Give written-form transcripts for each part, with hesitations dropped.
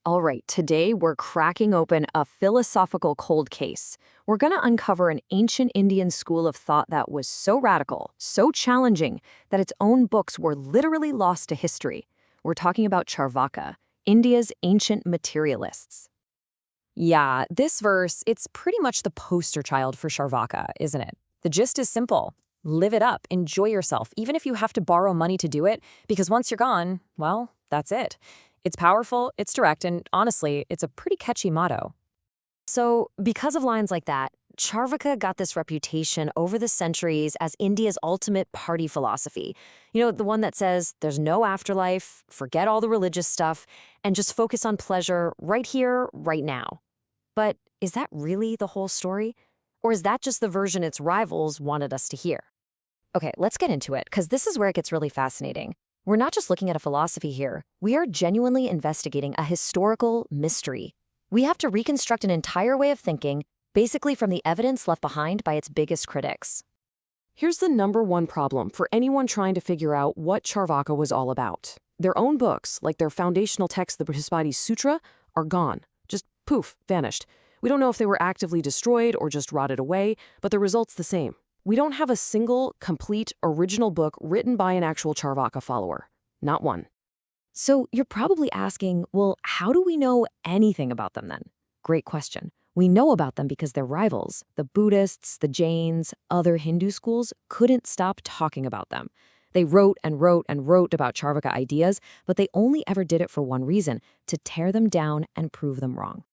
All right, today we're cracking open a philosophical cold case. We're going to uncover an ancient Indian school of thought that was so radical, so challenging, that its own books were literally lost to history. We're talking about Charvaka, India's ancient materialists. Yeah, this verse, it's pretty much the poster child for Charvaka, isn't it? The gist is simple. Live it up, enjoy yourself, even if you have to borrow money to do it, because once you're gone, well, that's it. It's powerful, it's direct, and honestly, it's a pretty catchy motto. So, because of lines like that, Charvaka got this reputation over the centuries as India's ultimate party philosophy. You know, the one that says there's no afterlife, forget all the religious stuff, and just focus on pleasure right here, right now. But is that really the whole story? Or is that just the version its rivals wanted us to hear? Okay, let's get into it, because this is where it gets really fascinating. We're not just looking at a philosophy here. We are genuinely investigating a historical mystery. We have to reconstruct an entire way of thinking, basically from the evidence left behind by its biggest critics. Here's the #1 problem for anyone trying to figure out what Charvaka was all about. Their own books, like their foundational text, the Brihaspati Sutra, are gone. Just poof, vanished. We don't know if they were actively destroyed or just rotted away, but the result's the same. We don't have a single, complete, original book written by an actual Charvaka follower. Not one. So you're probably asking, well, how do we know anything about them then? Great question. We know about them because their rivals, the Buddhists, the Jains, other Hindu schools, couldn't stop talking about them. They wrote and wrote and wrote about Charvaka ideas, but they only ever did it for one reason, to tear them down and prove them wrong.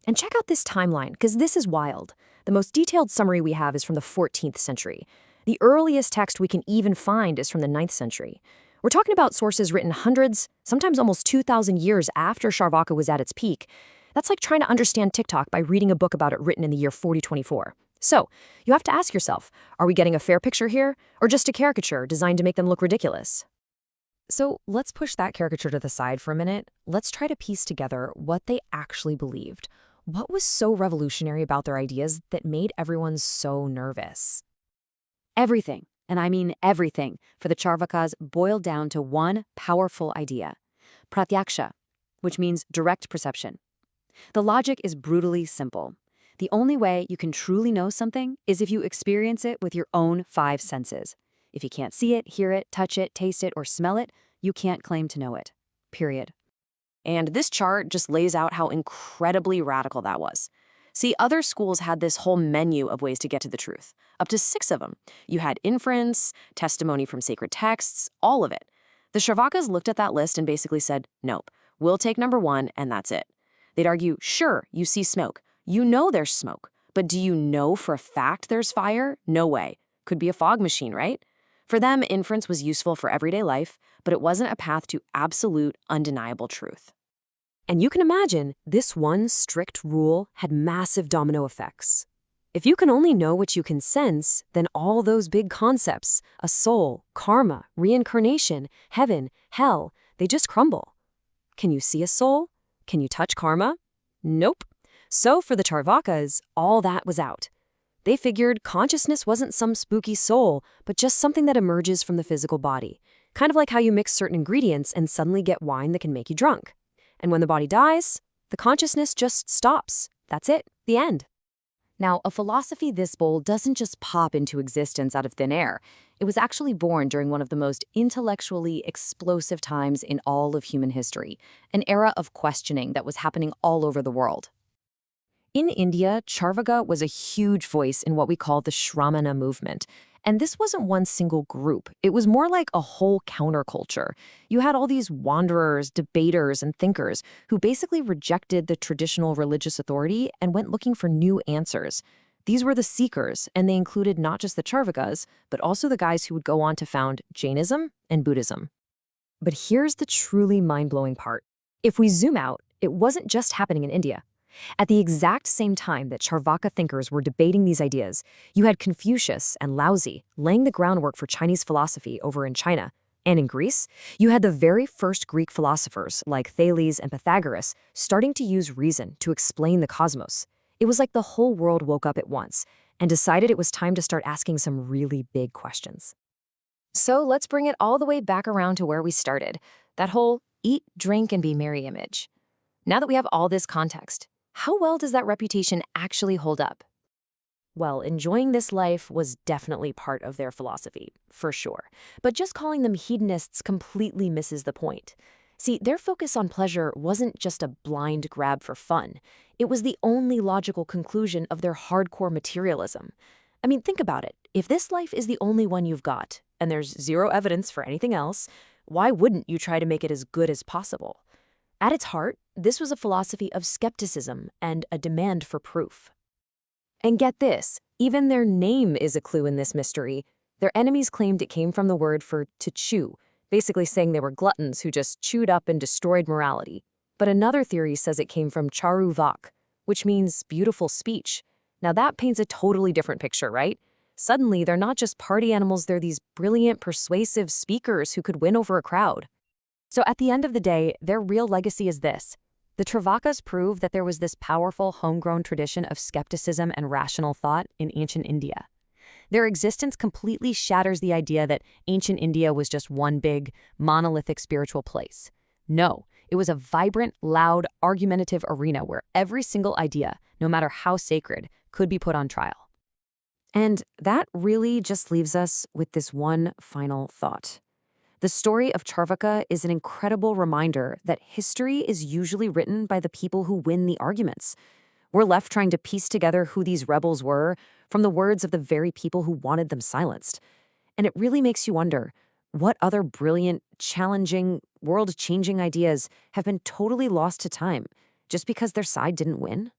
And check out this timeline, because this is wild. The most detailed summary we have is from the 14th century. The earliest text we can even find is from the 9th century. We're talking about sources written hundreds, sometimes almost 2,000 years after Charvaka was at its peak. That's like trying to understand TikTok by reading a book about it written in the year 4024. So, you have to ask yourself, are we getting a fair picture here, or just a caricature designed to make them look ridiculous? So, let's push that caricature to the side for a minute. Let's try to piece together what they actually believed. What was so revolutionary about their ideas that made everyone so nervous? Everything, and I mean everything, for the Charvakas boiled down to one powerful idea: pratyaksha, which means direct perception. The logic is brutally simple. The only way you can truly know something is if you experience it with your own 5 senses. If you can't see it, hear it, touch it, taste it, or smell it, you can't claim to know it. Period. And this chart just lays out how incredibly radical that was. See, other schools had this whole menu of ways to get to the truth, up to 6 of them. You had inference, testimony from sacred texts, all of it. The Charvakas looked at that list and basically said, nope, we'll take #1 and that's it. They'd argue, sure, you see smoke. You know there's smoke, but do you know for a fact there's fire? No way. Could be a fog machine, right? For them, inference was useful for everyday life, but it wasn't a path to absolute, undeniable truth. And you can imagine, this one strict rule had massive domino effects. If you can only know what you can sense, then all those big concepts, a soul, karma, reincarnation, heaven, hell, they just crumble. Can you see a soul? Can you touch karma? Nope. So for the Charvakas, all that was out. They figured consciousness wasn't some spooky soul, but just something that emerges from the physical body. Kind of like how you mix certain ingredients and suddenly get wine that can make you drunk. And when the body dies, the consciousness just stops. That's it. The end. Now, a philosophy this bold doesn't just pop into existence out of thin air. It was actually born during one of the most intellectually explosive times in all of human history, an era of questioning that was happening all over the world. In India, Charvaka was a huge voice in what we call the Shramana movement. And this wasn't one single group. It was more like a whole counterculture. You had all these wanderers, debaters, and thinkers who basically rejected the traditional religious authority and went looking for new answers. These were the seekers, and they included not just the Charvakas, but also the guys who would go on to found Jainism and Buddhism. But here's the truly mind-blowing part. If we zoom out, it wasn't just happening in India. At the exact same time that Charvaka thinkers were debating these ideas, you had Confucius and Laozi laying the groundwork for Chinese philosophy over in China. And in Greece, you had the very first Greek philosophers like Thales and Pythagoras starting to use reason to explain the cosmos. It was like the whole world woke up at once and decided it was time to start asking some really big questions. So let's bring it all the way back around to where we started, that whole eat, drink, and be merry image. Now that we have all this context, how well does that reputation actually hold up? Well, enjoying this life was definitely part of their philosophy, for sure. But just calling them hedonists completely misses the point. See, their focus on pleasure wasn't just a blind grab for fun. It was the only logical conclusion of their hardcore materialism. I mean, think about it. If this life is the only one you've got, and there's zero evidence for anything else, why wouldn't you try to make it as good as possible? At its heart, this was a philosophy of skepticism and a demand for proof. And get this, even their name is a clue in this mystery. Their enemies claimed it came from the word for to chew, basically saying they were gluttons who just chewed up and destroyed morality. But another theory says it came from Charvaka, which means beautiful speech. Now that paints a totally different picture, right? Suddenly, they're not just party animals, they're these brilliant, persuasive speakers who could win over a crowd. So at the end of the day, their real legacy is this. The Charvakas prove that there was this powerful homegrown tradition of skepticism and rational thought in ancient India. Their existence completely shatters the idea that ancient India was just one big, monolithic spiritual place. No, it was a vibrant, loud, argumentative arena where every single idea, no matter how sacred, could be put on trial. And that really just leaves us with this one final thought. The story of Charvaka is an incredible reminder that history is usually written by the people who win the arguments. We're left trying to piece together who these rebels were from the words of the very people who wanted them silenced. And it really makes you wonder, what other brilliant, challenging, world-changing ideas have been totally lost to time just because their side didn't win?